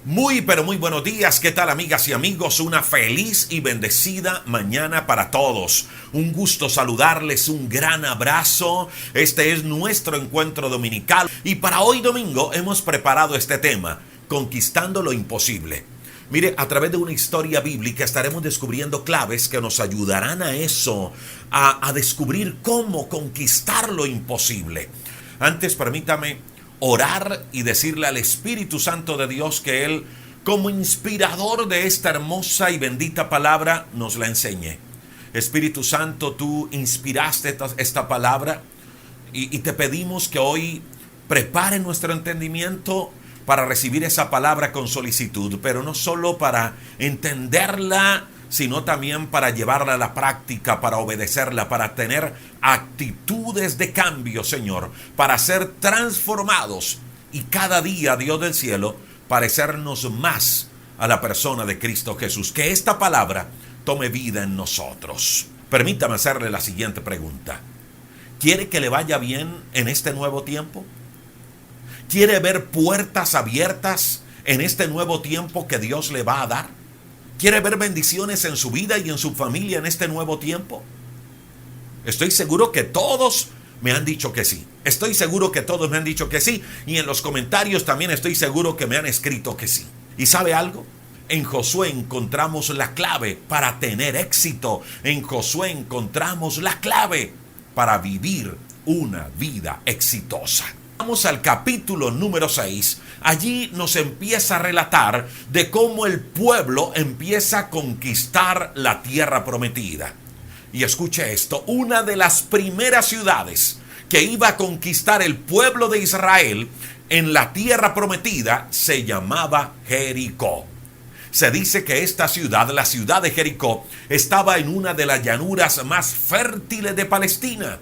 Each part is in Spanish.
Muy pero muy buenos días, ¿qué tal amigas y amigos? Una feliz y bendecida mañana para todos. Un gusto saludarles, un gran abrazo. Este es nuestro encuentro dominical y para hoy domingo hemos preparado este tema, conquistando lo imposible. Mire, a través de una historia bíblica estaremos descubriendo claves que nos ayudarán a eso, a descubrir cómo conquistar lo imposible. Antes, permítame orar y decirle al Espíritu Santo de Dios que Él, como inspirador de esta hermosa y bendita palabra, nos la enseñe. Espíritu Santo, tú inspiraste esta palabra y te pedimos que hoy prepare nuestro entendimiento para recibir esa palabra con solicitud, pero no solo para entenderla, sino también para llevarla a la práctica, para obedecerla, para tener actitudes de cambio, Señor, para ser transformados y cada día, Dios del cielo, parecernos más a la persona de Cristo Jesús. Que esta palabra tome vida en nosotros. Permítame hacerle la siguiente pregunta. ¿Quiere que le vaya bien en este nuevo tiempo? ¿Quiere ver puertas abiertas en este nuevo tiempo que Dios le va a dar? ¿Quiere ver bendiciones en su vida y en su familia en este nuevo tiempo? Estoy seguro que todos me han dicho que sí. Estoy seguro que todos me han dicho que sí. Y en los comentarios también estoy seguro que me han escrito que sí. ¿Y sabe algo? En Josué encontramos la clave para tener éxito. En Josué encontramos la clave para vivir una vida exitosa. Vamos al capítulo número 6. Allí nos empieza a relatar de cómo el pueblo empieza a conquistar la tierra prometida. Y escuche esto, una de las primeras ciudades que iba a conquistar el pueblo de Israel en la tierra prometida se llamaba Jericó. Se dice que esta ciudad, la ciudad de Jericó, estaba en una de las llanuras más fértiles de Palestina.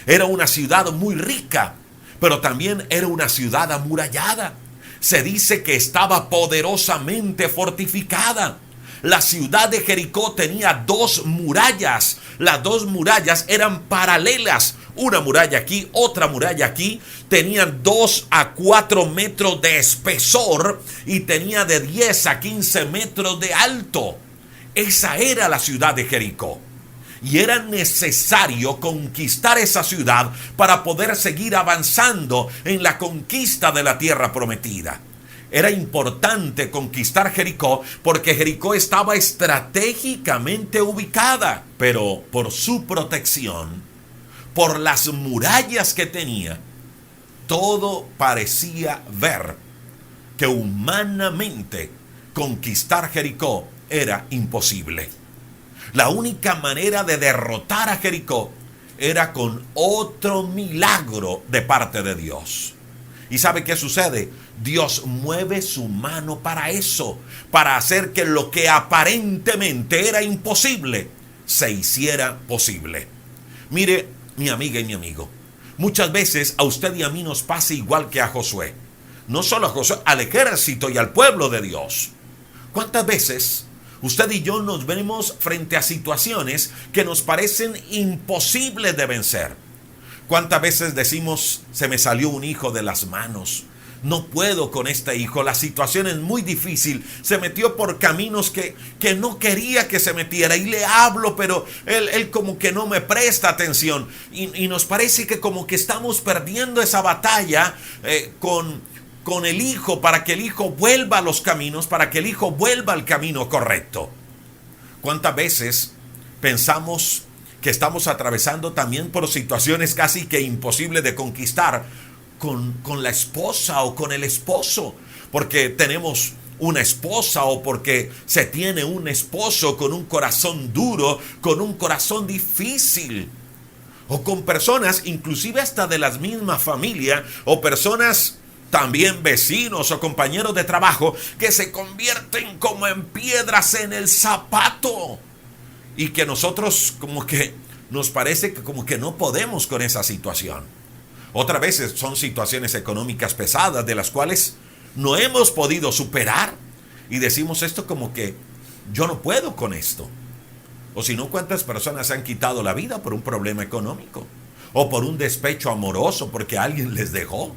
Era una ciudad muy rica, pero también era una ciudad amurallada. Se dice que estaba poderosamente fortificada. La ciudad de Jericó tenía dos murallas. Las dos murallas eran paralelas. Una muralla aquí, otra muralla aquí. Tenían 2 a 4 metros de espesor y tenía de 10 a 15 metros de alto. Esa era la ciudad de Jericó. Y era necesario conquistar esa ciudad para poder seguir avanzando en la conquista de la tierra prometida. Era importante conquistar Jericó porque Jericó estaba estratégicamente ubicada, pero por su protección, por las murallas que tenía, todo parecía ver que humanamente conquistar Jericó era imposible. La única manera de derrotar a Jericó era con otro milagro de parte de Dios. ¿Y sabe qué sucede? Dios mueve su mano para eso, para hacer que lo que aparentemente era imposible se hiciera posible. Mire, mi amiga y mi amigo, muchas veces a usted y a mí nos pasa igual que a Josué. No solo a Josué, al ejército y al pueblo de Dios. ¿Cuántas veces usted y yo nos vemos frente a situaciones que nos parecen imposibles de vencer? ¿Cuántas veces decimos, se me salió un hijo de las manos? No puedo con este hijo, la situación es muy difícil. Se metió por caminos que no quería que se metiera. Y le hablo, pero él como que no me presta atención. Y nos parece que como que estamos perdiendo esa batalla con el hijo, para que el hijo vuelva a los caminos, para que el hijo vuelva al camino correcto. ¿Cuántas veces pensamos que estamos atravesando también por situaciones casi que imposibles de conquistar con la esposa o con el esposo? Porque tenemos una esposa o porque se tiene un esposo con un corazón duro, con un corazón difícil. O con personas, inclusive hasta de la misma familia, o personas también vecinos o compañeros de trabajo que se convierten como en piedras en el zapato y que nosotros como que nos parece que como que no podemos con esa situación. Otras veces son situaciones económicas pesadas de las cuales no hemos podido superar y decimos esto como que yo no puedo con esto. O si no, ¿cuántas personas se han quitado la vida por un problema económico? O por un despecho amoroso porque alguien les dejó.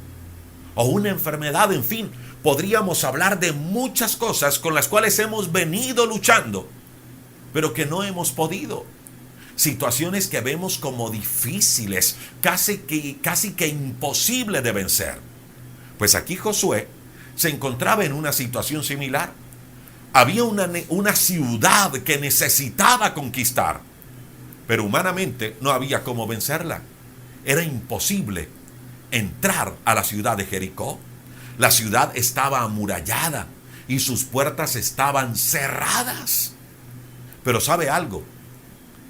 o una enfermedad, en fin. Podríamos hablar de muchas cosas con las cuales hemos venido luchando, pero que no hemos podido. Situaciones que vemos como difíciles, casi que imposible de vencer. Pues aquí Josué se encontraba en una situación similar. Había una ciudad que necesitaba conquistar, pero humanamente no había cómo vencerla. Era imposible entrar a la ciudad de Jericó. La ciudad estaba amurallada y sus puertas estaban cerradas. Pero ¿sabe algo?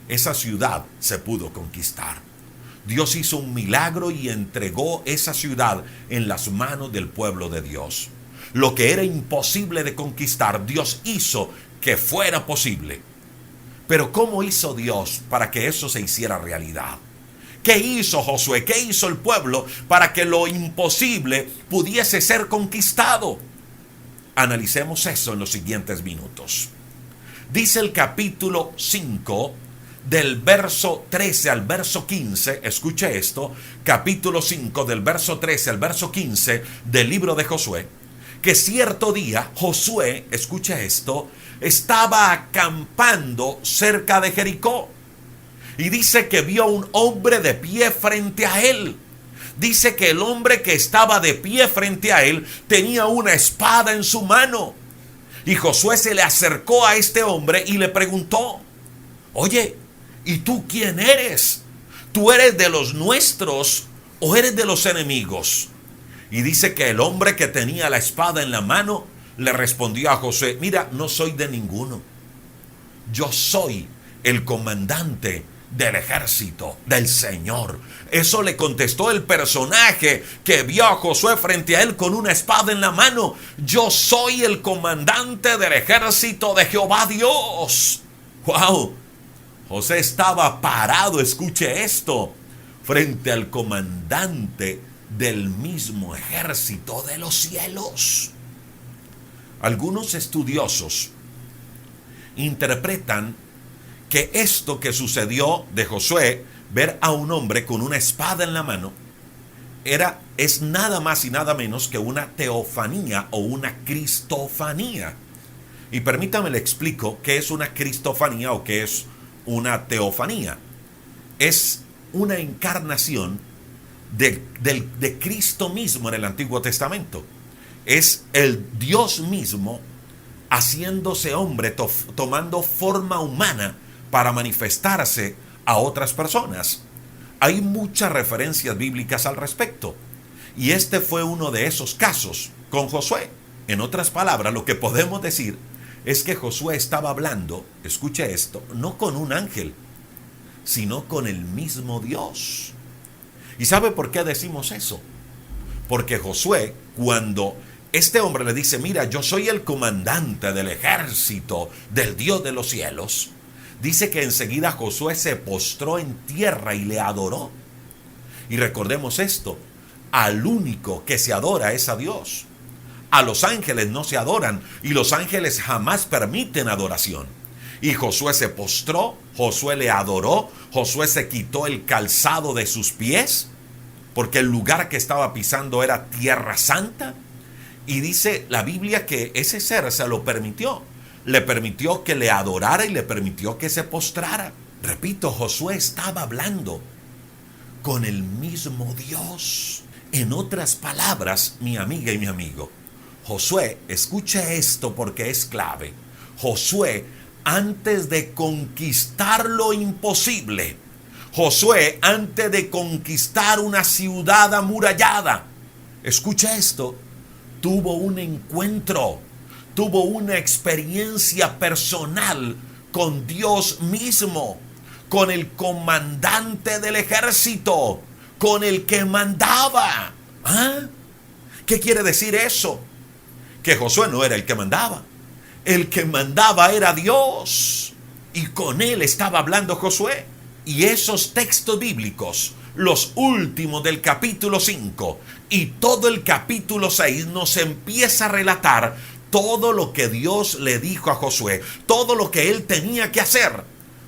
Esa ciudad se pudo conquistar. Dios hizo un milagro y entregó esa ciudad en las manos del pueblo de Dios. Lo que era imposible de conquistar, Dios hizo que fuera posible. Pero ¿cómo hizo Dios para que eso se hiciera realidad? ¿Qué hizo Josué? ¿Qué hizo el pueblo para que lo imposible pudiese ser conquistado? Analicemos eso en los siguientes minutos. Dice el capítulo 5, del verso 13 al verso 15, escuche esto, capítulo 5, del verso 13 al verso 15 del libro de Josué, que cierto día Josué, escuche esto, estaba acampando cerca de Jericó. Y dice que vio a un hombre de pie frente a él. Dice que el hombre que estaba de pie frente a él tenía una espada en su mano. Y Josué se le acercó a este hombre y le preguntó: oye, ¿y tú quién eres? ¿Tú eres de los nuestros o eres de los enemigos? Y dice que el hombre que tenía la espada en la mano le respondió a Josué: mira, no soy de ninguno. Yo soy el comandante del ejército del Señor. Eso le contestó el personaje que vio a Josué frente a él con una espada en la mano. Yo soy el comandante del ejército de Jehová Dios. ¡Wow! José estaba parado, escuche esto, frente al comandante del mismo ejército de los cielos. Algunos estudiosos interpretan que esto que sucedió de Josué, ver a un hombre con una espada en la mano, es nada más y nada menos que una teofanía o una cristofanía. Y permítame le explico qué es una cristofanía o qué es una teofanía. Es una encarnación de Cristo mismo en el Antiguo Testamento. Es el Dios mismo haciéndose hombre, tomando forma humana para manifestarse a otras personas. Hay muchas referencias bíblicas al respecto. Y este fue uno de esos casos con Josué. En otras palabras, lo que podemos decir es que Josué estaba hablando, escuche esto, no con un ángel, sino con el mismo Dios. ¿Y sabe por qué decimos eso? Porque Josué, cuando este hombre le dice: mira, yo soy el comandante del ejército del Dios de los cielos, dice que enseguida Josué se postró en tierra y le adoró. Y recordemos esto: al único que se adora es a Dios. A los ángeles no se adoran, y los ángeles jamás permiten adoración. Y Josué se postró, Josué le adoró, Josué se quitó el calzado de sus pies, porque el lugar que estaba pisando era tierra santa. Y dice la Biblia que ese ser se lo permitió. Le permitió que le adorara y le permitió que se postrara. Repito, Josué estaba hablando con el mismo Dios. En otras palabras, mi amiga y mi amigo, Josué, escuche esto porque es clave. Josué, antes de conquistar lo imposible, Josué, antes de conquistar una ciudad amurallada, escucha esto, tuvo un encuentro, tuvo una experiencia personal con Dios mismo, con el comandante del ejército, con el que mandaba. ¿Ah? ¿Qué quiere decir eso? Que Josué no era el que mandaba. El que mandaba era Dios. Y con él estaba hablando Josué. Y esos textos bíblicos, los últimos del capítulo 5 y todo el capítulo 6, nos empieza a relatar todo lo que Dios le dijo a Josué, todo lo que él tenía que hacer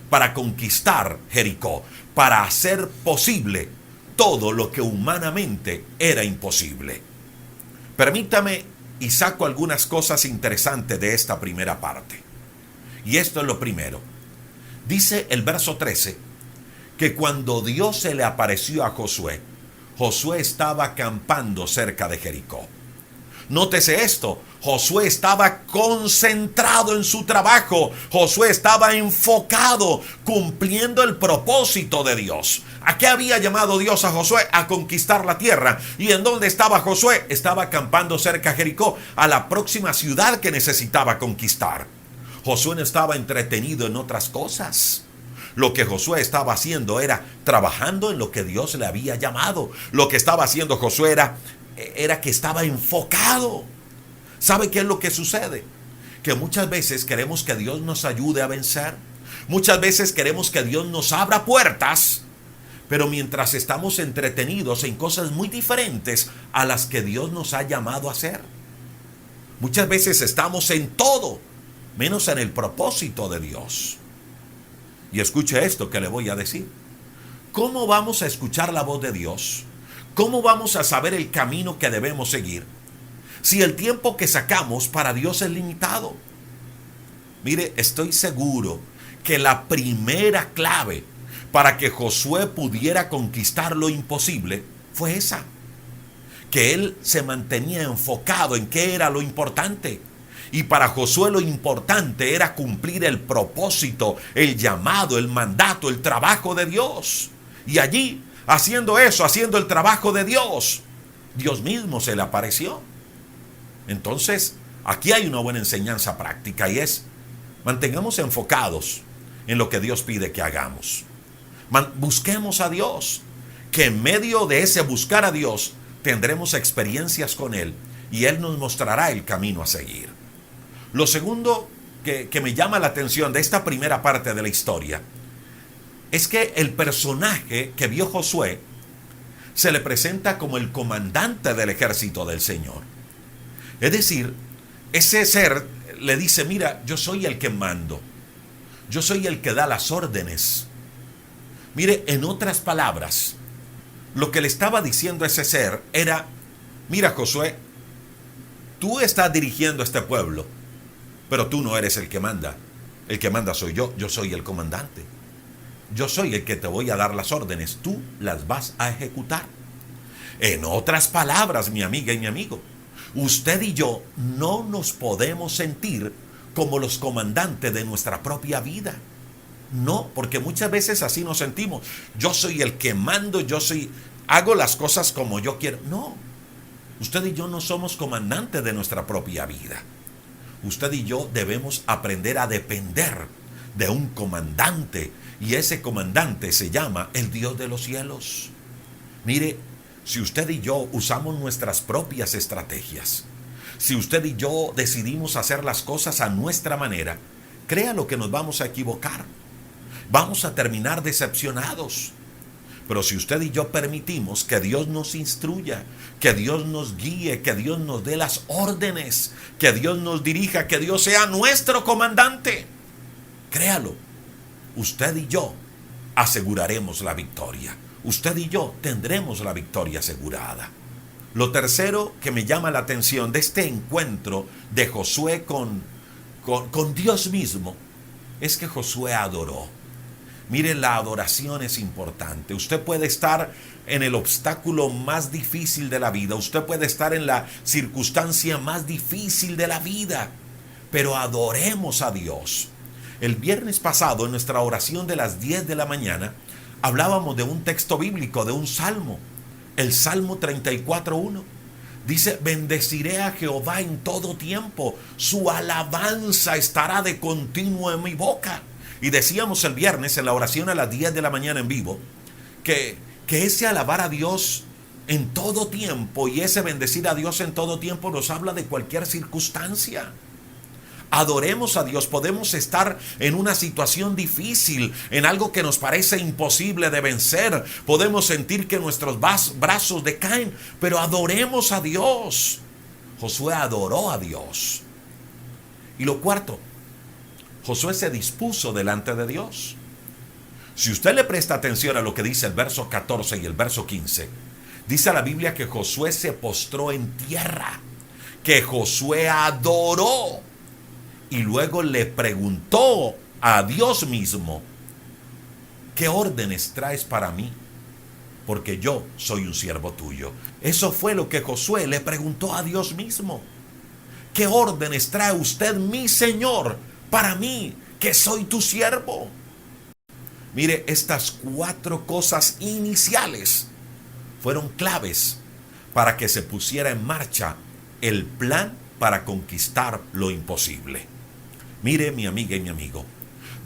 para conquistar Jericó, para hacer posible todo lo que humanamente era imposible. Permítame y saco algunas cosas interesantes de esta primera parte. Y esto es lo primero. Dice el verso 13 que cuando Dios se le apareció a Josué, Josué estaba acampando cerca de Jericó. Nótese esto, Josué estaba concentrado en su trabajo, Josué estaba enfocado, cumpliendo el propósito de Dios. ¿A qué había llamado Dios a Josué? A conquistar la tierra. ¿Y en dónde estaba Josué? Estaba acampando cerca de Jericó, a la próxima ciudad que necesitaba conquistar. Josué no estaba entretenido en otras cosas. Lo que Josué estaba haciendo era trabajando en lo que Dios le había llamado. Lo que estaba haciendo Josué era que estaba enfocado. ¿Sabe qué es lo que sucede? Que muchas veces queremos que Dios nos ayude a vencer. Muchas veces queremos que Dios nos abra puertas, pero mientras estamos entretenidos en cosas muy diferentes a las que Dios nos ha llamado a hacer. Muchas veces estamos en todo, menos en el propósito de Dios. Y escuche esto que le voy a decir. ¿Cómo vamos a escuchar la voz de Dios? ¿Cómo vamos a saber el camino que debemos seguir si el tiempo que sacamos para Dios es limitado? Mire, estoy seguro que la primera clave para que Josué pudiera conquistar lo imposible fue esa. Que él se mantenía enfocado en qué era lo importante. Y para Josué lo importante era cumplir el propósito, el llamado, el mandato, el trabajo de Dios. Y allí, haciendo eso, haciendo el trabajo de Dios, Dios mismo se le apareció. Entonces, aquí hay una buena enseñanza práctica y es, mantengamos enfocados en lo que Dios pide que hagamos. Busquemos a Dios, que en medio de ese buscar a Dios tendremos experiencias con Él y Él nos mostrará el camino a seguir. Lo segundo que me llama la atención de esta primera parte de la historia es que el personaje que vio Josué se le presenta como el comandante del ejército del Señor. Es decir, ese ser le dice, mira, yo soy el que mando, yo soy el que da las órdenes. Mire, en otras palabras, lo que le estaba diciendo a ese ser era, mira Josué, tú estás dirigiendo a este pueblo, pero tú no eres el que manda soy yo soy el comandante. Yo soy el que te voy a dar las órdenes, tú las vas a ejecutar. En otras palabras, mi amiga y mi amigo, usted y yo no nos podemos sentir como los comandantes de nuestra propia vida. No, porque muchas veces así nos sentimos. Yo soy el que mando, hago las cosas como yo quiero. No, usted y yo no somos comandantes de nuestra propia vida. Usted y yo debemos aprender a depender de un comandante, y ese comandante se llama el Dios de los cielos. Mire, si usted y yo usamos nuestras propias estrategias, si usted y yo decidimos hacer las cosas a nuestra manera, créalo que nos vamos a equivocar. Vamos a terminar decepcionados. Pero si usted y yo permitimos que Dios nos instruya, que Dios nos guíe, que Dios nos dé las órdenes, que Dios nos dirija, que Dios sea nuestro comandante, créalo, usted y yo aseguraremos la victoria. Usted y yo tendremos la victoria asegurada. Lo tercero que me llama la atención de este encuentro de Josué con Dios mismo es que Josué adoró. Mire, la adoración es importante. Usted puede estar en el obstáculo más difícil de la vida. Usted puede estar en la circunstancia más difícil de la vida. Pero adoremos a Dios. El viernes pasado, en nuestra oración de las 10 de la mañana, hablábamos de un texto bíblico, de un salmo. El Salmo 34:1. Dice, bendeciré a Jehová en todo tiempo. Su alabanza estará de continuo en mi boca. Y decíamos el viernes en la oración a las 10 de la mañana en vivo que ese alabar a Dios en todo tiempo y ese bendecir a Dios en todo tiempo nos habla de cualquier circunstancia. Adoremos a Dios. Podemos estar en una situación difícil, en algo que nos parece imposible de vencer. Podemos sentir que nuestros brazos decaen, pero adoremos a Dios. Josué adoró a Dios. Y lo cuarto, Josué se dispuso delante de Dios. Si usted le presta atención a lo que dice el verso 14 y el verso 15, Dice la Biblia que Josué se postró en tierra, que Josué adoró y luego le preguntó a Dios mismo: ¿qué órdenes traes para mí? Porque yo soy un siervo tuyo. Eso fue lo que Josué le preguntó a Dios mismo. ¿Qué órdenes trae usted, mi Señor, para mí, que soy tu siervo? Mire, estas 4 cosas iniciales fueron claves para que se pusiera en marcha el plan para conquistar lo imposible. Mire, mi amiga y mi amigo,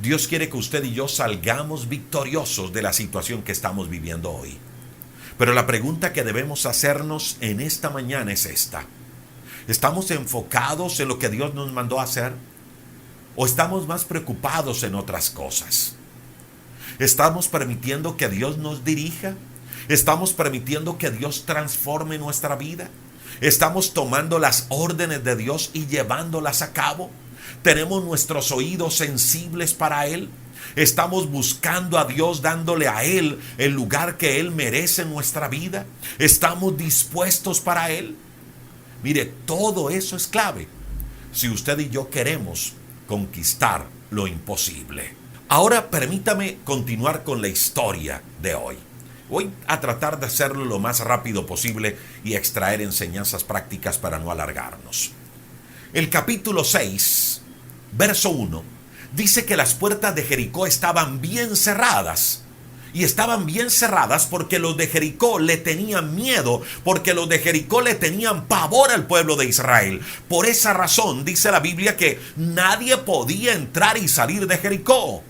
Dios quiere que usted y yo salgamos victoriosos de la situación que estamos viviendo hoy. Pero la pregunta que debemos hacernos en esta mañana es esta: ¿estamos enfocados en lo que Dios nos mandó a hacer? ¿O estamos más preocupados en otras cosas? ¿Estamos permitiendo que Dios nos dirija? ¿Estamos permitiendo que Dios transforme nuestra vida? ¿Estamos tomando las órdenes de Dios y llevándolas a cabo? ¿Tenemos nuestros oídos sensibles para Él? ¿Estamos buscando a Dios, dándole a Él el lugar que Él merece en nuestra vida? ¿Estamos dispuestos para Él? Mire, todo eso es clave si usted y yo queremos conquistar lo imposible. Ahora permítame continuar con la historia de hoy. Voy a tratar de hacerlo lo más rápido posible y extraer enseñanzas prácticas para no alargarnos. El capítulo 6, verso 1, dice que las puertas de Jericó estaban bien cerradas. Y estaban bien cerradas porque los de Jericó le tenían miedo, porque los de Jericó le tenían pavor al pueblo de Israel. Por esa razón dice la Biblia que nadie podía entrar y salir de Jericó.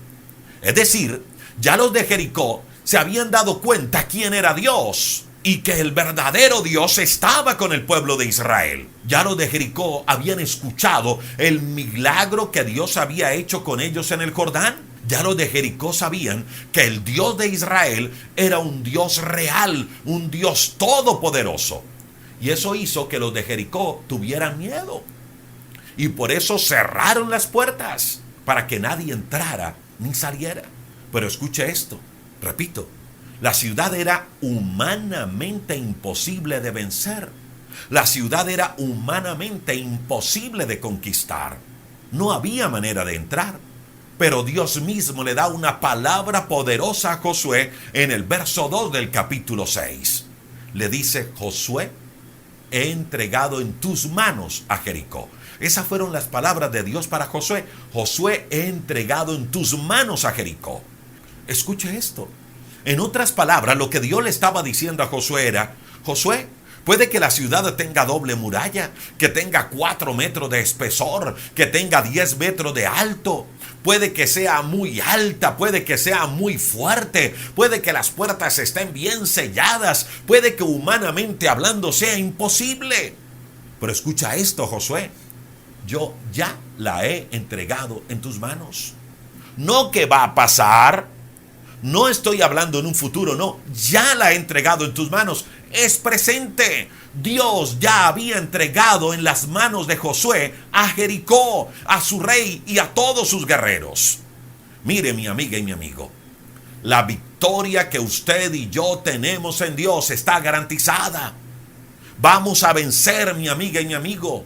Es decir, ya los de Jericó se habían dado cuenta quién era Dios y que el verdadero Dios estaba con el pueblo de Israel. Ya los de Jericó habían escuchado el milagro que Dios había hecho con ellos en el Jordán. Ya los de Jericó sabían que el Dios de Israel era un Dios real, un Dios todopoderoso. Y eso hizo que los de Jericó tuvieran miedo. Y por eso cerraron las puertas para que nadie entrara ni saliera. Pero escuche esto. Repito, la ciudad era humanamente imposible de vencer. La ciudad era humanamente imposible de conquistar. No había manera de entrar. Pero Dios mismo le da una palabra poderosa a Josué en el verso 2 del capítulo 6. Le dice: Josué, he entregado en tus manos a Jericó. Esas fueron las palabras de Dios para Josué. Josué, he entregado en tus manos a Jericó. Escuche esto. En otras palabras, lo que Dios le estaba diciendo a Josué era: Josué, puede que la ciudad tenga doble muralla, que tenga 4 metros de espesor, que tenga 10 metros de alto. Puede que sea muy alta, puede que sea muy fuerte, puede que las puertas estén bien selladas, puede que humanamente hablando sea imposible. Pero escucha esto, Josué. Yo ya la he entregado en tus manos. No que va a pasar. No estoy hablando en un futuro, no. Ya la he entregado en tus manos. Es presente. Dios ya había entregado en las manos de Josué a Jericó, a su rey y a todos sus guerreros. Mire, mi amiga y mi amigo, la victoria que usted y yo tenemos en Dios está garantizada. Vamos a vencer, mi amiga y mi amigo.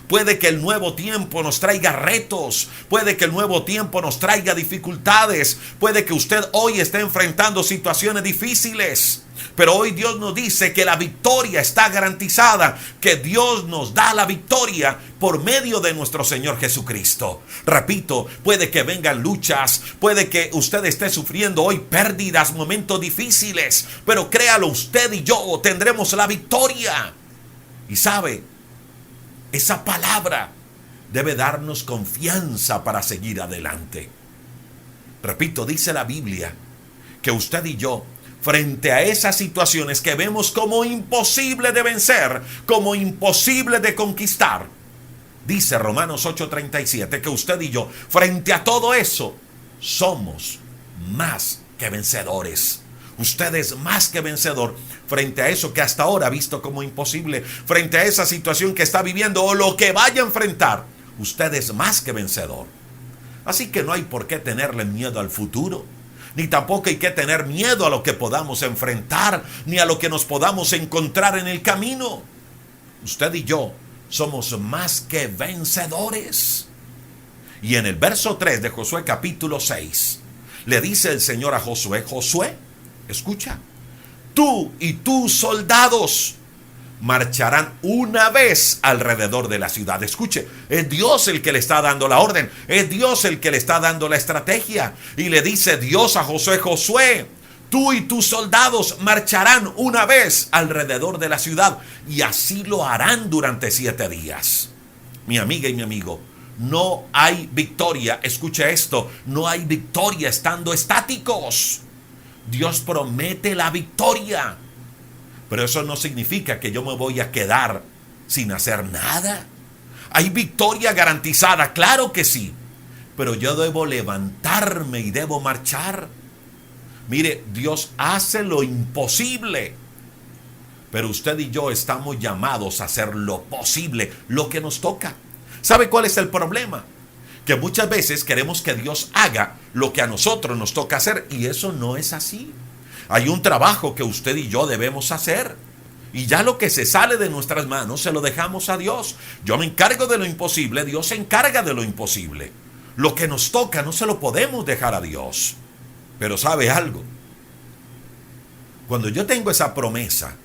Puede que el nuevo tiempo nos traiga retos, puede que el nuevo tiempo nos traiga dificultades, puede que usted hoy esté enfrentando situaciones difíciles, pero hoy Dios nos dice que la victoria está garantizada, que Dios nos da la victoria por medio de nuestro Señor Jesucristo. Repito, puede que vengan luchas, puede que usted esté sufriendo hoy pérdidas, momentos difíciles, pero créalo, usted y yo tendremos la victoria. Y sabe, esa palabra debe darnos confianza para seguir adelante. Repito, dice la Biblia que usted y yo, frente a esas situaciones que vemos como imposible de vencer, como imposible de conquistar, dice Romanos 8:37 que usted y yo, frente a todo eso, somos más que vencedores. Usted es más que vencedor frente a eso que hasta ahora ha visto como imposible, frente a esa situación que está viviendo o lo que vaya a enfrentar. Usted es más que vencedor. Así que no hay por qué tenerle miedo al futuro. ni tampoco hay que tener miedo a lo que podamos enfrentar, ni a lo que nos podamos encontrar en el camino. Usted y yo somos más que vencedores. Y en el verso 3 de Josué capítulo 6, le dice el Señor a Josué: Josué, escucha, tú y tus soldados marcharán una vez alrededor de la ciudad. Escuche, es Dios el que le está dando la orden, es Dios el que le está dando la estrategia. Y le dice Dios a Josué: Josué, tú y tus soldados marcharán una vez alrededor de la ciudad, y así lo harán durante 7 días. Mi amiga y mi amigo, no hay victoria, escuche esto, no hay victoria estando estáticos. Dios promete la victoria, pero eso no significa que yo me voy a quedar sin hacer nada. ¿Hay victoria garantizada? Claro que sí, pero yo debo levantarme y debo marchar. Mire, Dios hace lo imposible, pero usted y yo estamos llamados a hacer lo posible, lo que nos toca. ¿Sabe cuál es el problema? Que muchas veces queremos que Dios haga lo que a nosotros nos toca hacer, y eso no es así. Hay un trabajo que usted y yo debemos hacer, y ya lo que se sale de nuestras manos se lo dejamos a Dios. Yo me encargo de lo imposible, Dios se encarga de lo imposible. Lo que nos toca no se lo podemos dejar a Dios. Pero ¿sabe algo? Cuando yo tengo esa promesa,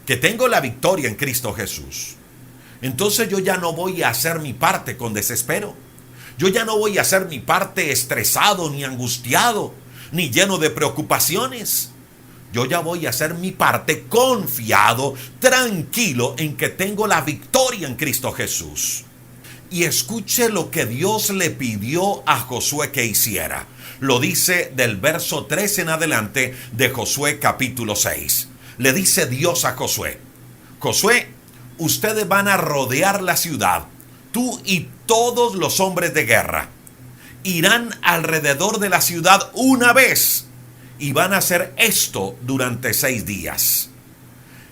que tengo la victoria en Cristo Jesús, entonces yo ya no voy a hacer mi parte con desespero. Yo ya no voy a hacer mi parte estresado, ni angustiado, ni lleno de preocupaciones. Yo ya voy a hacer mi parte confiado, tranquilo en que tengo la victoria en Cristo Jesús. Y escuche lo que Dios le pidió a Josué que hiciera. Lo dice del verso 3 en adelante de Josué capítulo 6. Le dice Dios a Josué: Josué, ustedes van a rodear la ciudad, tú y todos los hombres de guerra. Irán alrededor de la ciudad una vez, y van a hacer esto durante 6 días.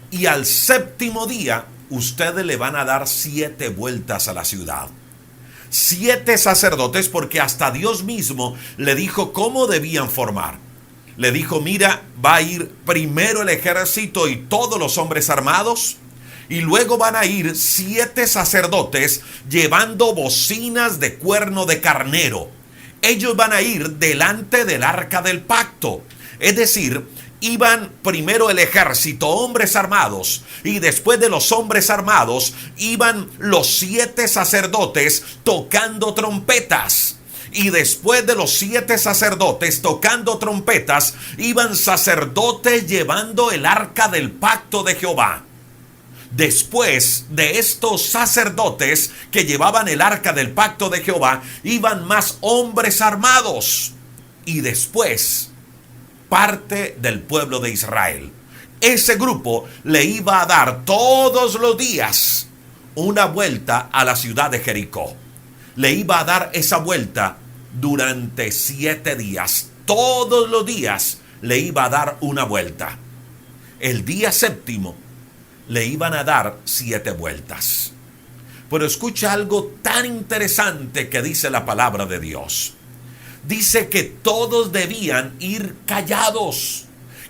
Y al 7º día, ustedes le van a dar 7 vueltas a la ciudad. 7 sacerdotes, porque hasta Dios mismo le dijo cómo debían formar. Le dijo: mira, va a ir primero el ejército y todos los hombres armados, y luego van a ir 7 sacerdotes llevando bocinas de cuerno de carnero. Ellos van a ir delante del arca del pacto. Es decir, iban primero el ejército, hombres armados, y después de los hombres armados iban los 7 sacerdotes tocando trompetas. Y después de los 7 sacerdotes tocando trompetas, iban sacerdotes llevando el arca del pacto de Jehová. Después de estos sacerdotes que llevaban el arca del pacto de Jehová, iban más hombres armados. Y después, parte del pueblo de Israel. Ese grupo le iba a dar todos los días una vuelta a la ciudad de Jericó. Le iba a dar esa vuelta durante 7 días. Todos los días le iba a dar una vuelta. El día 7º le iban a dar 7 vueltas. Pero escucha algo tan interesante que dice la palabra de Dios. Dice que todos debían ir callados,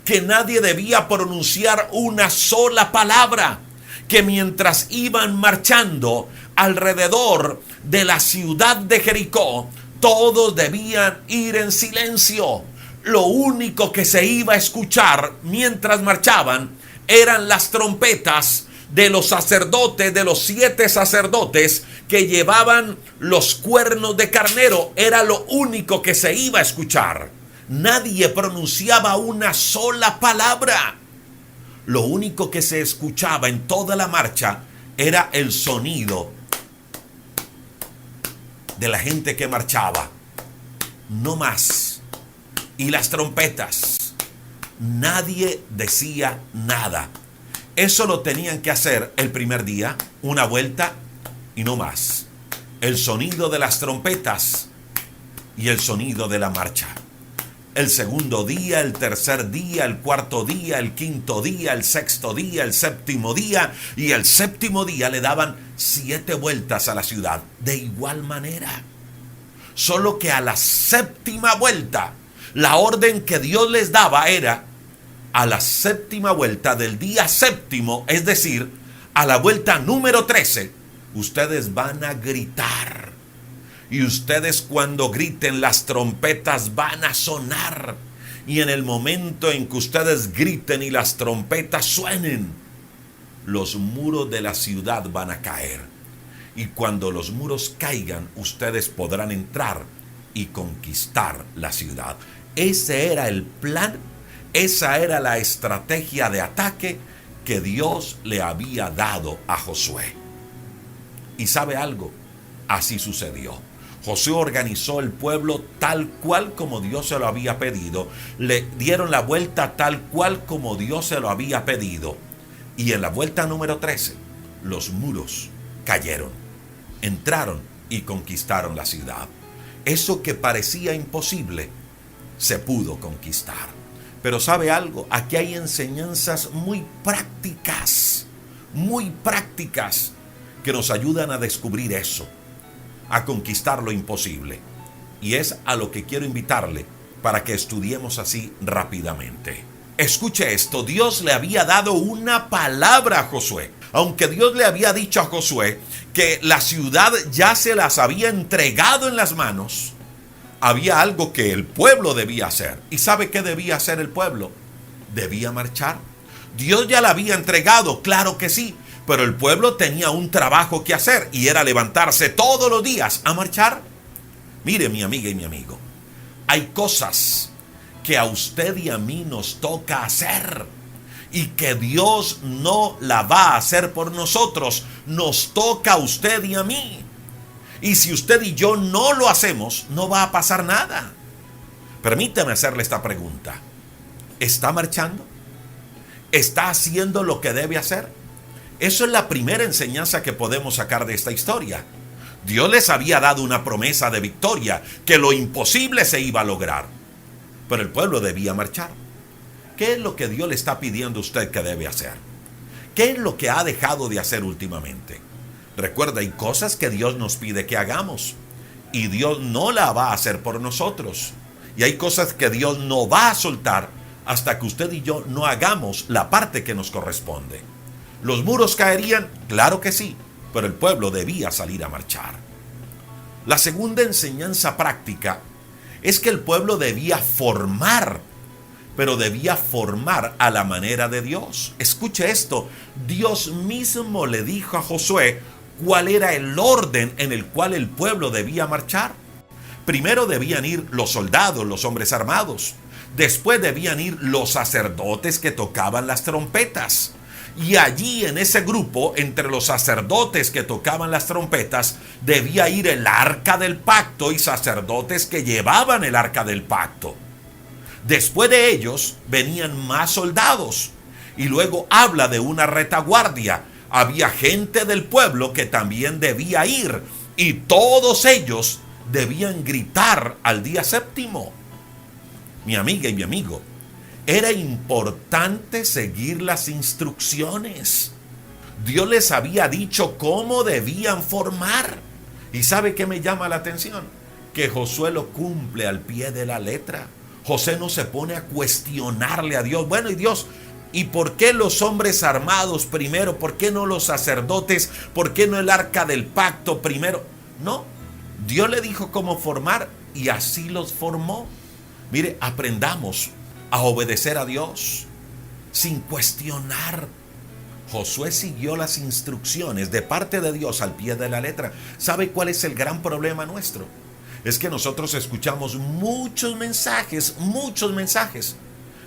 que nadie debía pronunciar una sola palabra, que mientras iban marchando alrededor de la ciudad de Jericó, todos debían ir en silencio. Lo único que se iba a escuchar mientras marchaban eran las trompetas de los sacerdotes, de los 7 sacerdotes que llevaban los cuernos de carnero. Era lo único que se iba a escuchar. Nadie pronunciaba una sola palabra. Lo único que se escuchaba en toda la marcha era el sonido de la gente que marchaba. No más. Y las trompetas. Nadie decía nada. Eso lo tenían que hacer el primer día, una vuelta y no más. El sonido de las trompetas y el sonido de la marcha. El segundo día, el tercer día, el cuarto día, el quinto día, el sexto día, el 7º día, y el 7º día le daban 7 vueltas a la ciudad. De igual manera. Solo que a la 7ª vuelta La orden que Dios les daba era a la séptima vuelta del día séptimo, es decir, a la vuelta número 13, ustedes van a gritar. Y ustedes cuando griten las trompetas van a sonar. Y en el momento en que ustedes griten y las trompetas suenen, los muros de la ciudad van a caer. Y cuando los muros caigan, ustedes podrán entrar y conquistar la ciudad. Ese era el plan, esa era la estrategia de ataque que Dios le había dado a Josué. ¿Y sabe algo? Así sucedió. Josué organizó el pueblo tal cual como Dios se lo había pedido. Le dieron la vuelta tal cual como Dios se lo había pedido. Y en la vuelta número 13, los muros cayeron. Entraron y conquistaron la ciudad. Eso que parecía imposible, se pudo conquistar. Pero ¿sabe algo? Aquí hay enseñanzas muy prácticas que nos ayudan a descubrir eso, a conquistar lo imposible. Y es a lo que quiero invitarle para que estudiemos así rápidamente. Escuche esto, Dios le había dado una palabra a Josué. Aunque Dios le había dicho a Josué que la ciudad ya se las había entregado en las manos, había algo que el pueblo debía hacer. ¿Y sabe qué debía hacer el pueblo? Debía marchar. Dios ya la había entregado, claro que sí, pero el pueblo tenía un trabajo que hacer y era levantarse todos los días a marchar. Mire, mi amiga y mi amigo, hay cosas que a usted y a mí nos toca hacer y que Dios no la va a hacer por nosotros. Nos toca a usted y a mí. Y si usted y yo no lo hacemos, no va a pasar nada. Permítame hacerle esta pregunta. ¿Está marchando? ¿Está haciendo lo que debe hacer? Eso es la primera enseñanza que podemos sacar de esta historia. Dios les había dado una promesa de victoria, que lo imposible se iba a lograr. Pero el pueblo debía marchar. ¿Qué es lo que Dios le está pidiendo a usted que debe hacer? ¿Qué es lo que ha dejado de hacer últimamente? Recuerda, hay cosas que Dios nos pide que hagamos y Dios no la va a hacer por nosotros. Y hay cosas que Dios no va a soltar hasta que usted y yo no hagamos la parte que nos corresponde. ¿Los muros caerían? Claro que sí, pero el pueblo debía salir a marchar. La segunda enseñanza práctica es que el pueblo debía formar, pero debía formar a la manera de Dios. Escuche esto, Dios mismo le dijo a Josué cuál era el orden en el cual el pueblo debía marchar. Primero debían ir los soldados, los hombres armados. Después debían ir los sacerdotes que tocaban las trompetas. Y allí en ese grupo, entre los sacerdotes que tocaban las trompetas, debía ir el arca del pacto y sacerdotes que llevaban el arca del pacto. Después de ellos venían más soldados. Y luego habla de una retaguardia. Había gente del pueblo que también debía ir. Y todos ellos debían gritar al día séptimo. Mi amiga y mi amigo, era importante seguir las instrucciones. Dios les había dicho cómo debían formar. ¿Y sabe qué me llama la atención? Que Josué lo cumple al pie de la letra. José no se pone a cuestionarle a Dios. Bueno, y Dios, ¿y por qué los hombres armados primero? ¿Por qué no los sacerdotes? ¿Por qué no el arca del pacto primero? No, Dios le dijo cómo formar y así los formó. Mire, aprendamos a obedecer a Dios sin cuestionar. Josué siguió las instrucciones de parte de Dios al pie de la letra. ¿Sabe cuál es el gran problema nuestro? Es que nosotros escuchamos muchos mensajes,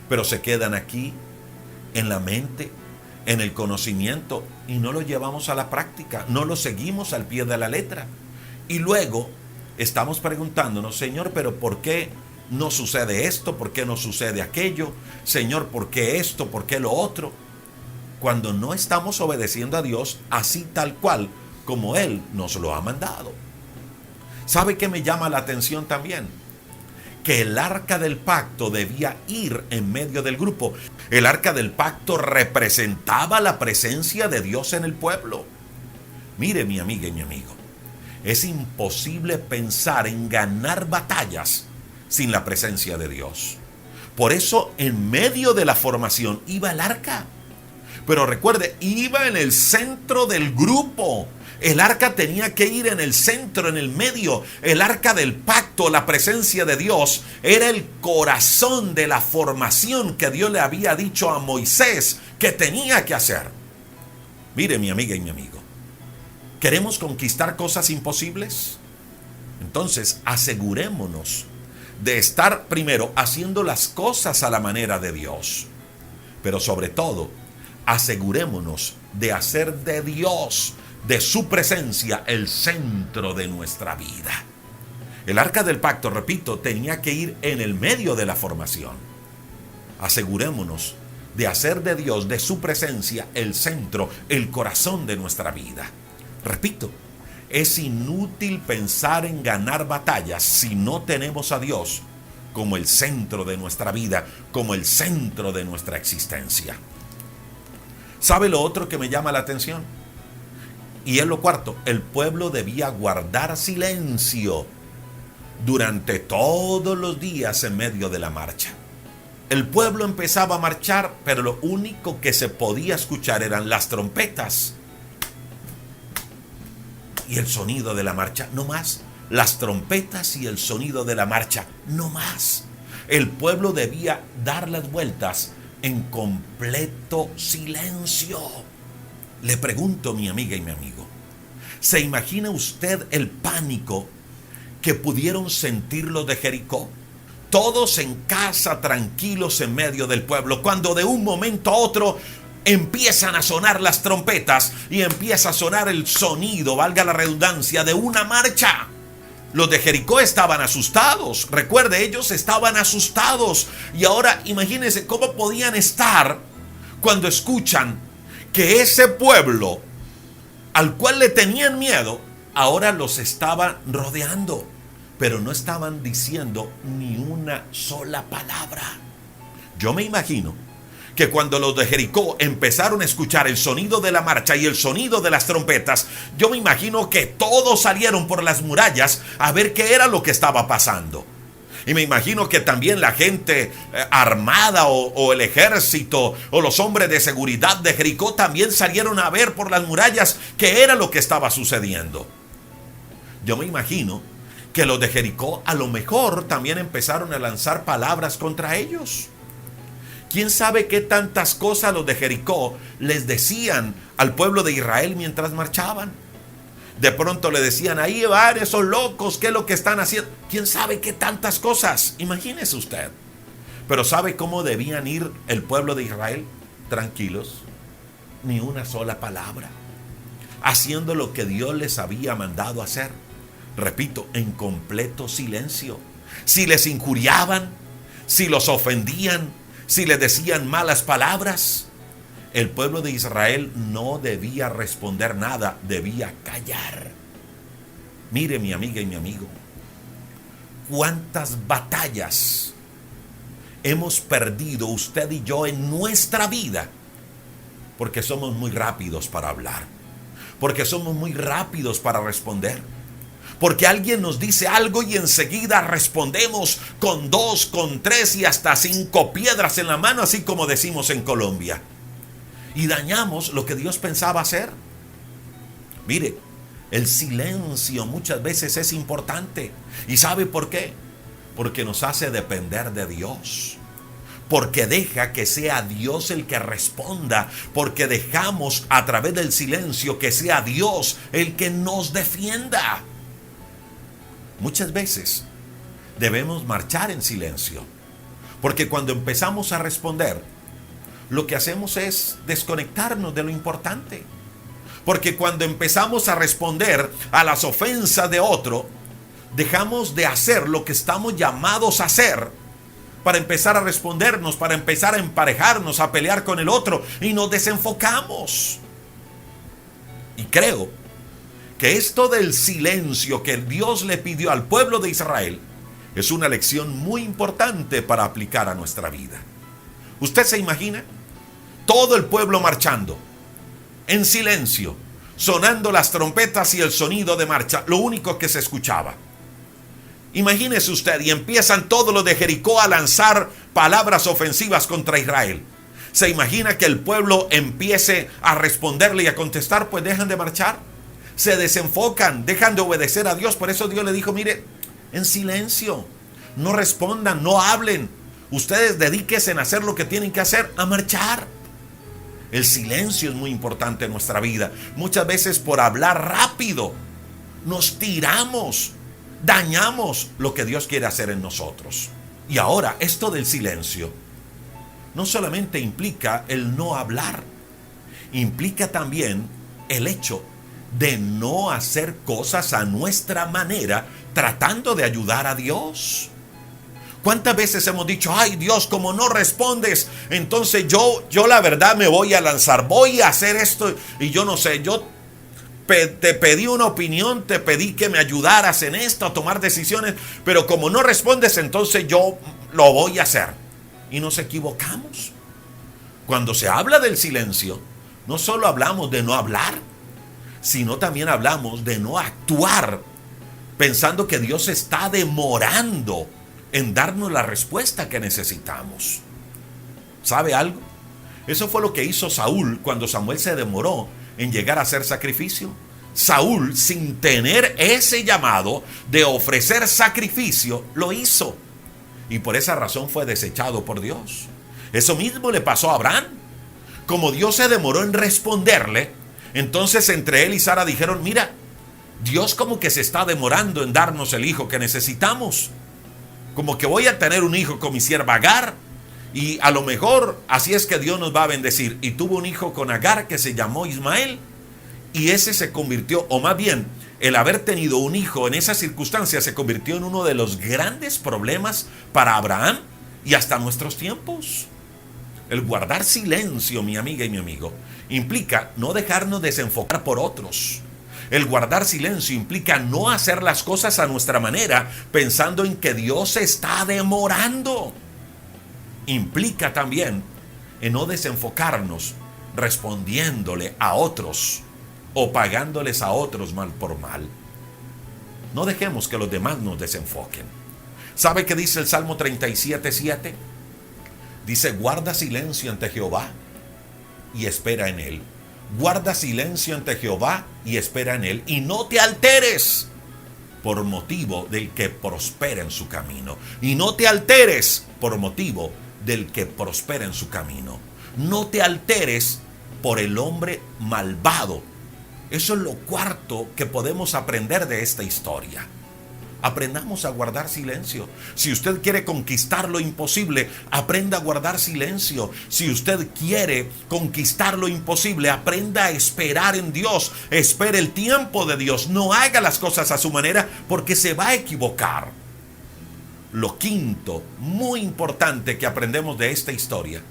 pero se quedan aquí en la mente, en el conocimiento y no lo llevamos a la práctica, no lo seguimos al pie de la letra. Y luego estamos preguntándonos, Señor, pero ¿por qué no sucede esto? ¿Por qué no sucede aquello? Señor, ¿por qué esto? ¿Por qué lo otro? Cuando no estamos obedeciendo a Dios así tal cual como Él nos lo ha mandado. ¿Sabe qué me llama la atención también? Que el arca del pacto debía ir en medio del grupo. El arca del pacto representaba la presencia de Dios en el pueblo. Mire, mi amiga y mi amigo, es imposible pensar en ganar batallas sin la presencia de Dios. Por eso en medio de la formación iba el arca. Pero recuerde, iba en el centro del grupo. El arca tenía que ir en el centro, en el medio. El arca del pacto, la presencia de Dios, era el corazón de la formación que Dios le había dicho a Moisés que tenía que hacer. Mire, mi amiga y mi amigo, ¿queremos conquistar cosas imposibles? Entonces, asegurémonos de estar primero haciendo las cosas a la manera de Dios. Pero sobre todo, asegurémonos de hacer de Dios, de su presencia, el centro de nuestra vida. El arca del pacto, repito, tenía que ir en el medio de la formación. Asegurémonos de hacer de Dios, de su presencia, el centro, el corazón de nuestra vida. Repito, es inútil pensar en ganar batallas si no tenemos a Dios como el centro de nuestra vida, como el centro de nuestra existencia. ¿Sabe lo otro que me llama la atención? Y es lo cuarto, el pueblo debía guardar silencio durante todos los días en medio de la marcha. El pueblo empezaba a marchar, pero lo único que se podía escuchar eran las trompetas y el sonido de la marcha, no más. Las trompetas y el sonido de la marcha, no más. El pueblo debía dar las vueltas en completo silencio. Le pregunto, mi amiga y mi amigo, ¿se imagina usted el pánico que pudieron sentir los de Jericó? Todos en casa, tranquilos en medio del pueblo, cuando de un momento a otro empiezan a sonar las trompetas y empieza a sonar el sonido, valga la redundancia, de una marcha. Los de Jericó estaban asustados. Recuerde, ellos estaban asustados. Y ahora imagínense cómo podían estar cuando escuchan que ese pueblo al cual le tenían miedo, ahora los estaba rodeando. Pero no estaban diciendo ni una sola palabra. Yo me imagino que cuando los de Jericó empezaron a escuchar el sonido de la marcha y el sonido de las trompetas, yo me imagino que todos salieron por las murallas a ver qué era lo que estaba pasando. Y me imagino que también la gente armada o el ejército o los hombres de seguridad de Jericó también salieron a ver por las murallas qué era lo que estaba sucediendo. Yo me imagino que los de Jericó a lo mejor también empezaron a lanzar palabras contra ellos. ¿Quién sabe qué tantas cosas los de Jericó les decían al pueblo de Israel mientras marchaban? De pronto le decían, ahí van esos locos, ¿qué es lo que están haciendo? ¿Quién sabe qué tantas cosas? Imagínese usted. Pero ¿sabe cómo debían ir el pueblo de Israel? Tranquilos, ni una sola palabra, haciendo lo que Dios les había mandado hacer. Repito, en completo silencio. Si les injuriaban, si los ofendían, si les decían malas palabras, el pueblo de Israel no debía responder nada, debía callar. Mire, mi amiga y mi amigo, cuántas batallas hemos perdido usted y yo en nuestra vida porque somos muy rápidos para hablar, porque somos muy rápidos para responder. Porque alguien nos dice algo y enseguida respondemos con 2, con 3 y hasta 5 piedras en la mano, así como decimos en Colombia. Y dañamos lo que Dios pensaba hacer. Mire, el silencio muchas veces es importante. ¿Y sabe por qué? Porque nos hace depender de Dios. Porque deja que sea Dios el que responda. Porque dejamos a través del silencio que sea Dios el que nos defienda. Muchas veces debemos marchar en silencio, porque cuando empezamos a responder, lo que hacemos es desconectarnos de lo importante. Porque cuando empezamos a responder a las ofensas de otro, dejamos de hacer lo que estamos llamados a hacer para empezar a respondernos, para empezar a emparejarnos, a pelear con el otro, y nos desenfocamos. Y creo que esto del silencio que Dios le pidió al pueblo de Israel es una lección muy importante para aplicar a nuestra vida. ¿Usted se imagina? Todo el pueblo marchando en silencio, sonando las trompetas y el sonido de marcha, lo único que se escuchaba. Imagínese usted, y empiezan todos los de Jericó a lanzar palabras ofensivas contra Israel. ¿Se imagina que el pueblo empiece a responderle y a contestar? Pues dejan de marchar, se desenfocan, dejan de obedecer a Dios. Por eso Dios le dijo, mire, en silencio, no respondan, no hablen. Ustedes dedíquense a hacer lo que tienen que hacer, a marchar. El silencio es muy importante en nuestra vida. Muchas veces por hablar rápido nos tiramos, dañamos lo que Dios quiere hacer en nosotros. Y ahora, esto del silencio no solamente implica el no hablar, implica también el hecho de no hacer cosas a nuestra manera, tratando de ayudar a Dios. ¿Cuántas veces hemos dicho, ay Dios, como no respondes, entonces yo la verdad me voy a lanzar, voy a hacer esto, y yo no sé, yo te pedí una opinión, te pedí que me ayudaras en esto, a tomar decisiones, pero como no respondes, entonces yo lo voy a hacer. Y nos equivocamos. Cuando se habla del silencio, no solo hablamos de no hablar, sino también hablamos de no actuar, pensando que Dios está demorando en darnos la respuesta que necesitamos. ¿Sabe algo? Eso fue lo que hizo Saúl cuando Samuel se demoró en llegar a hacer sacrificio. Saúl, sin tener ese llamado de ofrecer sacrificio, lo hizo. Y por esa razón fue desechado por Dios. Eso mismo le pasó a Abraham. Como Dios se demoró en responderle, entonces entre él y Sara dijeron, mira, Dios como que se está demorando en darnos el hijo que necesitamos. Como que voy a tener un hijo con mi sierva Agar, y a lo mejor así es que Dios nos va a bendecir. Y tuvo un hijo con Agar que se llamó Ismael, y ese se convirtió, o más bien, el haber tenido un hijo en esa circunstancia se convirtió en uno de los grandes problemas para Abraham y hasta nuestros tiempos. El guardar silencio, mi amiga y mi amigo, implica no dejarnos desenfocar por otros. El guardar silencio implica no hacer las cosas a nuestra manera, pensando en que Dios se está demorando. Implica también en no desenfocarnos respondiéndole a otros o pagándoles a otros mal por mal. No dejemos que los demás nos desenfoquen. ¿Sabe qué dice el Salmo 37:7? Dice, guarda silencio ante Jehová y espera en él. Guarda silencio ante Jehová y espera en él, y no te alteres por motivo del que prospera en su camino. Y no te alteres por motivo del que prospera en su camino. No te alteres por el hombre malvado. Eso es lo cuarto que podemos aprender de esta historia. Aprendamos a guardar silencio. Si usted quiere conquistar lo imposible, aprenda a guardar silencio. Si usted quiere conquistar lo imposible, aprenda a esperar en Dios. Espere el tiempo de Dios. No haga las cosas a su manera, porque se va a equivocar. Lo quinto, muy importante que aprendemos de esta historia,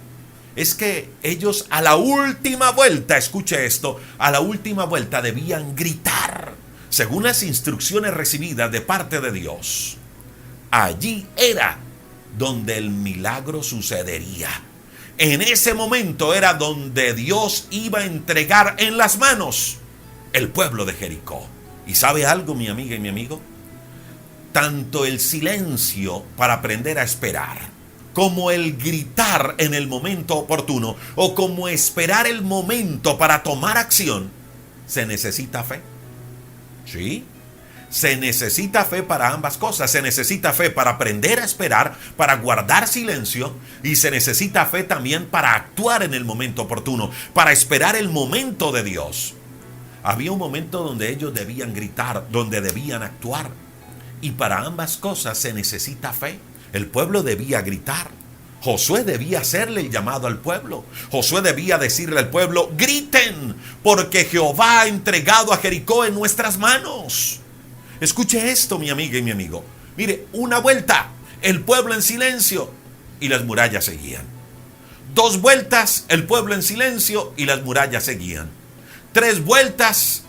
es que ellos a la última vuelta, escuche esto, a la última vuelta debían gritar, según las instrucciones recibidas de parte de Dios. Allí era donde el milagro sucedería. En ese momento era donde Dios iba a entregar en las manos el pueblo de Jericó. ¿Y sabe algo, mi amiga y mi amigo? Tanto el silencio para aprender a esperar, como el gritar en el momento oportuno, o como esperar el momento para tomar acción, se necesita fe. ¿Sí? Se necesita fe para ambas cosas. Se necesita fe para aprender a esperar, para guardar silencio, y se necesita fe también para actuar en el momento oportuno, para esperar el momento de Dios. Había un momento donde ellos debían gritar, donde debían actuar, y para ambas cosas se necesita fe. El pueblo debía gritar. Josué debía hacerle el llamado al pueblo. Josué debía decirle al pueblo, griten, porque Jehová ha entregado a Jericó en nuestras manos. Escuche esto, mi amiga y mi amigo. Mire, una vuelta, el pueblo en silencio y las murallas seguían. 2 vueltas, el pueblo en silencio y las murallas seguían. 3 vueltas,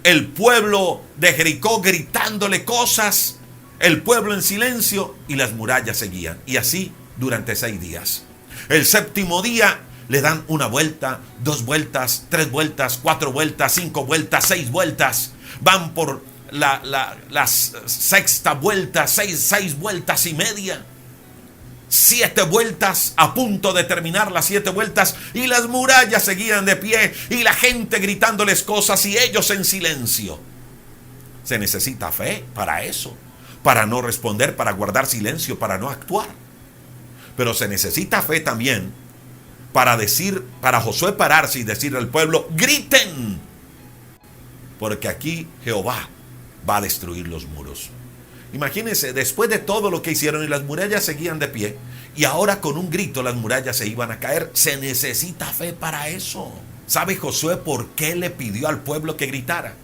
el pueblo de Jericó gritándole cosas, el pueblo en silencio y las murallas seguían. Y así durante 6 días. El 7º día le dan 1 vuelta, 2 vueltas, 3 vueltas, 4 vueltas, 5 vueltas, 6 vueltas. Van por la sexta vuelta, seis vueltas y media. 7 vueltas, a punto de terminar las 7 vueltas, y las murallas seguían de pie y la gente gritándoles cosas y ellos en silencio. Se necesita fe para eso, para no responder, para guardar silencio, para no actuar. Pero se necesita fe también para Josué pararse y decirle al pueblo: griten, porque aquí Jehová va a destruir los muros. Imagínense, después de todo lo que hicieron y las murallas seguían de pie, y ahora con un grito las murallas se iban a caer. Se necesita fe para eso. ¿Sabe Josué por qué le pidió al pueblo que gritara?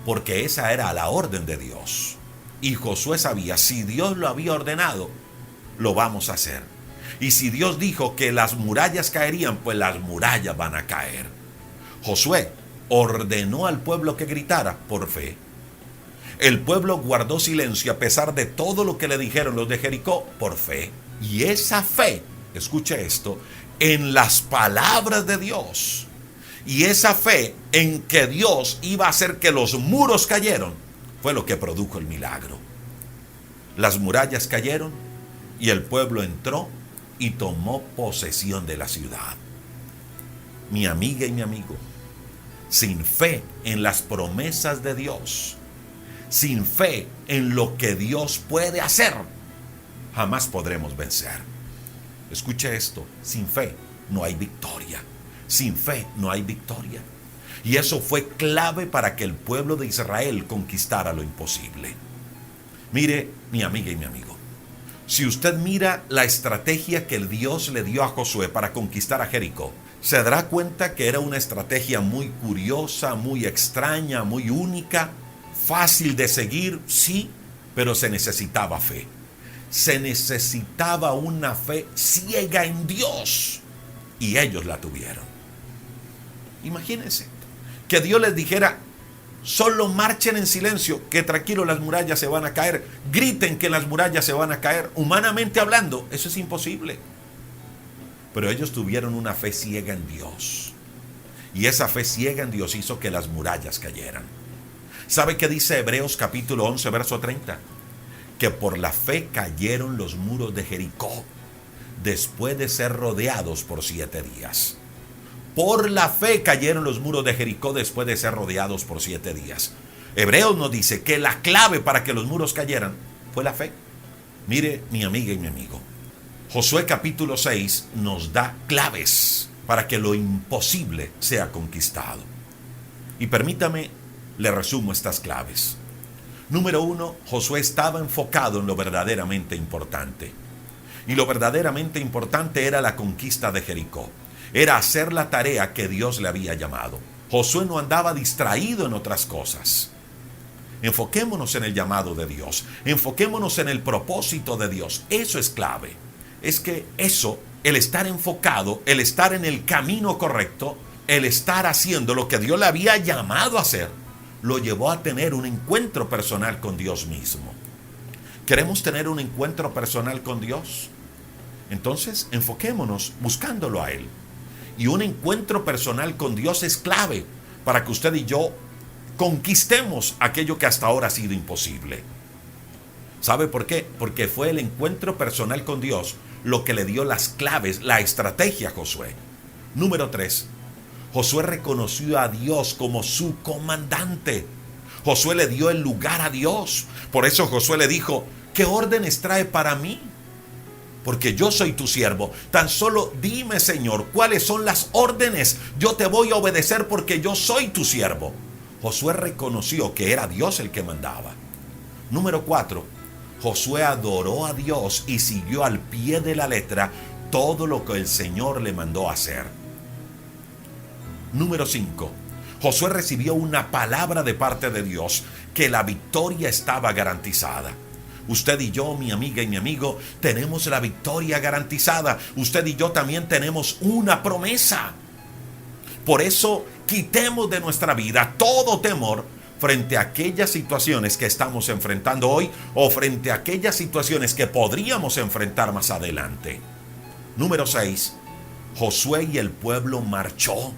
Porque esa era la orden de Dios. Y Josué sabía, si Dios lo había ordenado, lo vamos a hacer. Y si Dios dijo que las murallas caerían, pues las murallas van a caer. Josué ordenó al pueblo que gritara por fe. El pueblo guardó silencio a pesar de todo lo que le dijeron los de Jericó por fe. Y esa fe, escuche esto, en las palabras de Dios, y esa fe en que Dios iba a hacer que los muros cayeran, fue lo que produjo el milagro. Las murallas cayeron y el pueblo entró y tomó posesión de la ciudad. Mi amiga y mi amigo, sin fe en las promesas de Dios, sin fe en lo que Dios puede hacer, jamás podremos vencer. Escuche esto, sin fe no hay victoria. Sin fe no hay victoria. Y eso fue clave para que el pueblo de Israel conquistara lo imposible. Mire, mi amiga y mi amigo, si usted mira la estrategia que el Dios le dio a Josué para conquistar a Jericó, se dará cuenta que era una estrategia muy curiosa, muy extraña, muy única, fácil de seguir, sí, pero se necesitaba fe. Se necesitaba una fe ciega en Dios, y ellos la tuvieron. Imagínense que Dios les dijera: solo marchen en silencio, que tranquilo, las murallas se van a caer. Griten que las murallas se van a caer. Humanamente hablando, eso es imposible. Pero ellos tuvieron una fe ciega en Dios, y esa fe ciega en Dios hizo que las murallas cayeran. ¿Sabe qué dice Hebreos capítulo 11, verso 30? Que por la fe cayeron los muros de Jericó después de ser rodeados por 7 días. Por la fe cayeron los muros de Jericó después de ser rodeados por 7 días. Hebreos nos dice que la clave para que los muros cayeran fue la fe. Mire, mi amiga y mi amigo, Josué capítulo 6 nos da claves para que lo imposible sea conquistado. Y permítame, le resumo estas claves. Número 1, Josué estaba enfocado en lo verdaderamente importante. Y lo verdaderamente importante era la conquista de Jericó. Era hacer la tarea que Dios le había llamado. Josué no andaba distraído en otras cosas. Enfoquémonos en el llamado de Dios. Enfoquémonos en el propósito de Dios. Eso es clave. Es que eso, el estar enfocado, el estar en el camino correcto, el estar haciendo lo que Dios le había llamado a hacer, lo llevó a tener un encuentro personal con Dios mismo. ¿Queremos tener un encuentro personal con Dios? Entonces, enfoquémonos buscándolo a Él. Y un encuentro personal con Dios es clave para que usted y yo conquistemos aquello que hasta ahora ha sido imposible. ¿Sabe por qué? Porque fue el encuentro personal con Dios lo que le dio las claves, la estrategia a Josué. Número 3. Josué reconoció a Dios como su comandante. Josué le dio el lugar a Dios. Por eso Josué le dijo: ¿qué órdenes trae para mí? Porque yo soy tu siervo. Tan solo dime, Señor, cuáles son las órdenes. Yo te voy a obedecer porque yo soy tu siervo. Josué reconoció que era Dios el que mandaba. Número 4. Josué adoró a Dios y siguió al pie de la letra todo lo que el Señor le mandó hacer. Número 5. Josué recibió una palabra de parte de Dios que la victoria estaba garantizada. Usted y yo, mi amiga y mi amigo, tenemos la victoria garantizada. Usted y yo también tenemos una promesa. Por eso, quitemos de nuestra vida todo temor frente a aquellas situaciones que estamos enfrentando hoy o frente a aquellas situaciones que podríamos enfrentar más adelante. Número 6. Josué y el pueblo marchó.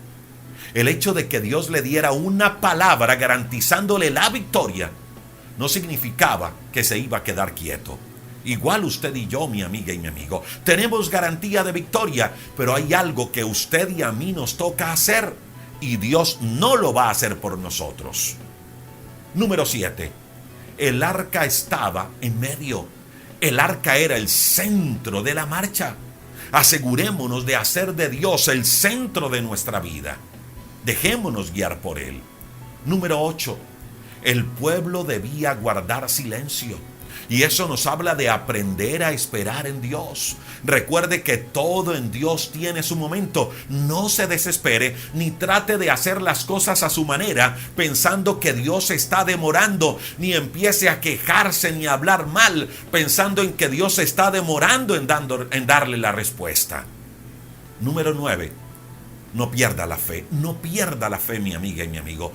El hecho de que Dios le diera una palabra garantizándole la victoria no significaba que se iba a quedar quieto. Igual usted y yo, mi amiga y mi amigo, tenemos garantía de victoria, pero hay algo que usted y a mí nos toca hacer, y Dios no lo va a hacer por nosotros. Número 7. El arca estaba en medio. El arca era el centro de la marcha. Asegurémonos de hacer de Dios el centro de nuestra vida. Dejémonos guiar por Él. Número 8. El pueblo debía guardar silencio. Y eso nos habla de aprender a esperar en Dios. Recuerde que todo en Dios tiene su momento. No se desespere ni trate de hacer las cosas a su manera pensando que Dios está demorando, ni empiece a quejarse ni a hablar mal pensando en que Dios está demorando en darle la respuesta. Número 9. No pierda la fe. No pierda la fe, mi amiga y mi amigo.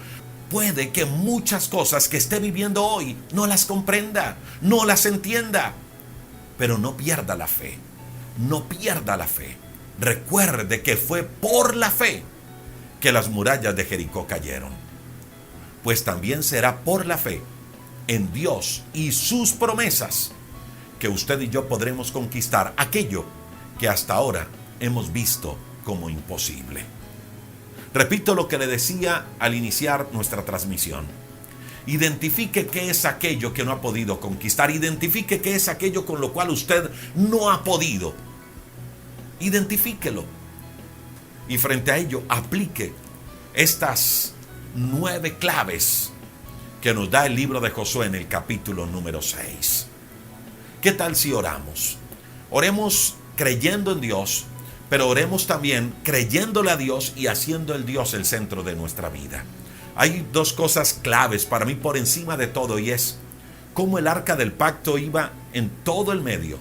Puede que muchas cosas que esté viviendo hoy no las comprenda, no las entienda, pero no pierda la fe, no pierda la fe. Recuerde que fue por la fe que las murallas de Jericó cayeron, pues también será por la fe en Dios y sus promesas que usted y yo podremos conquistar aquello que hasta ahora hemos visto como imposible. Repito lo que le decía al iniciar nuestra transmisión. Identifique qué es aquello que no ha podido conquistar. Identifique qué es aquello con lo cual usted no ha podido. Identifíquelo. Y frente a ello, aplique estas 9 claves que nos da el libro de Josué en el capítulo número 6. ¿Qué tal si oramos? Oremos creyendo en Dios, pero oremos también creyéndole a Dios y haciendo el Dios el centro de nuestra vida. Hay 2 cosas claves para mí por encima de todo, y es cómo el arca del pacto iba en todo el medio,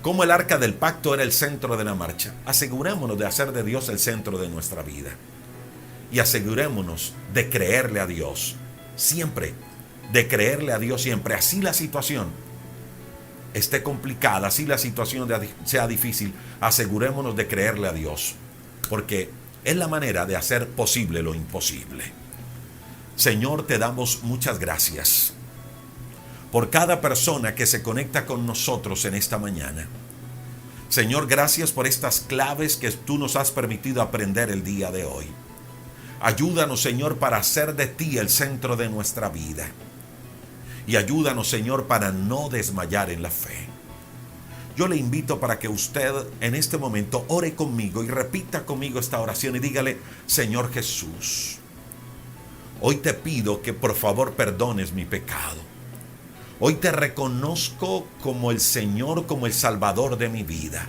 cómo el arca del pacto era el centro de la marcha. Asegurémonos de hacer de Dios el centro de nuestra vida y asegurémonos de creerle a Dios siempre, de creerle a Dios siempre, así la situación esté complicada, si la situación sea difícil, asegurémonos de creerle a Dios, porque es la manera de hacer posible lo imposible. Señor, te damos muchas gracias por cada persona que se conecta con nosotros en esta mañana. Señor, gracias por estas claves que tú nos has permitido aprender el día de hoy. Ayúdanos, Señor, para hacer de ti el centro de nuestra vida. Y ayúdanos, Señor, para no desmayar en la fe. Yo le invito para que usted en este momento ore conmigo y repita conmigo esta oración y dígale: Señor Jesús, hoy te pido que por favor perdones mi pecado. Hoy te reconozco como el Señor, como el Salvador de mi vida.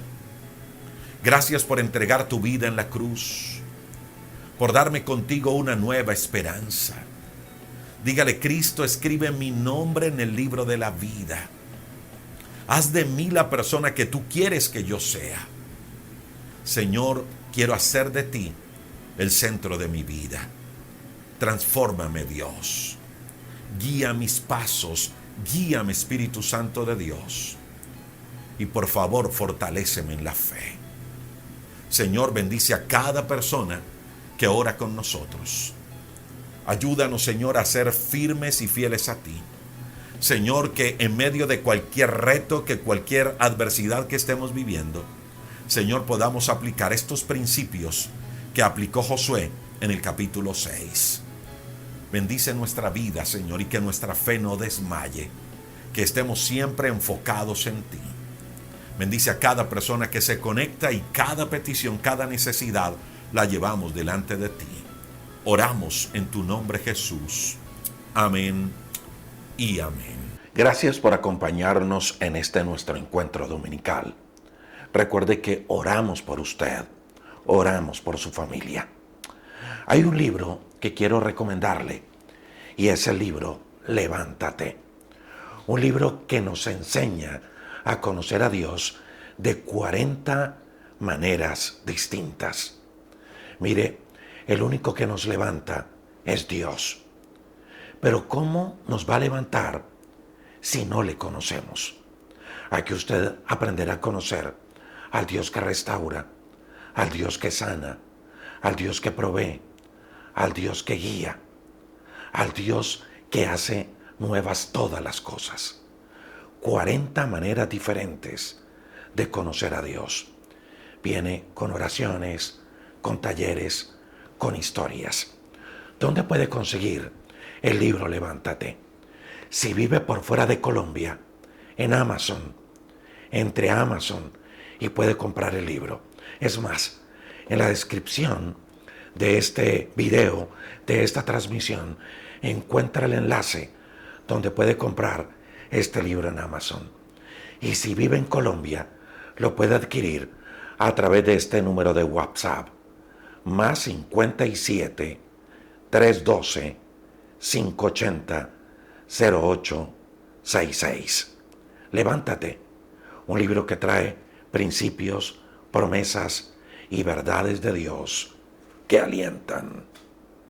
Gracias por entregar tu vida en la cruz, por darme contigo una nueva esperanza. Dígale: Cristo, escribe mi nombre en el libro de la vida. Haz de mí la persona que tú quieres que yo sea. Señor, quiero hacer de ti el centro de mi vida. Transfórmame, Dios. Guía mis pasos, guíame, Espíritu Santo de Dios. Y por favor, fortaléceme en la fe. Señor, bendice a cada persona que ora con nosotros. Ayúdanos, Señor, a ser firmes y fieles a ti. Señor, que en medio de cualquier reto, que cualquier adversidad que estemos viviendo, Señor, podamos aplicar estos principios que aplicó Josué en el capítulo 6. Bendice nuestra vida, Señor, y que nuestra fe no desmaye, que estemos siempre enfocados en ti. Bendice a cada persona que se conecta y cada petición, cada necesidad la llevamos delante de ti. Oramos en tu nombre, Jesús. Amén y amén. Gracias por acompañarnos en este nuestro encuentro dominical. Recuerde que oramos por usted, oramos por su familia. Hay un libro que quiero recomendarle y es el libro Levántate. Un libro que nos enseña a conocer a Dios de 40 maneras distintas. Mire, el único que nos levanta es Dios. Pero ¿cómo nos va a levantar si no le conocemos? Hay que usted aprender a conocer al Dios que restaura, al Dios que sana, al Dios que provee, al Dios que guía, al Dios que hace nuevas todas las cosas. 40 maneras diferentes de conocer a Dios. Viene con oraciones, con talleres, con historias. ¿Dónde puede conseguir el libro Levántate? Si vive por fuera de Colombia, en Amazon, entre Amazon y puede comprar el libro. Es más, en la descripción de este video, de esta transmisión, encuentra el enlace donde puede comprar este libro en Amazon. Y si vive en Colombia, lo puede adquirir a través de este número de WhatsApp, más 57 312 580 0866. Levántate, un libro que trae principios, promesas y verdades de Dios que alientan.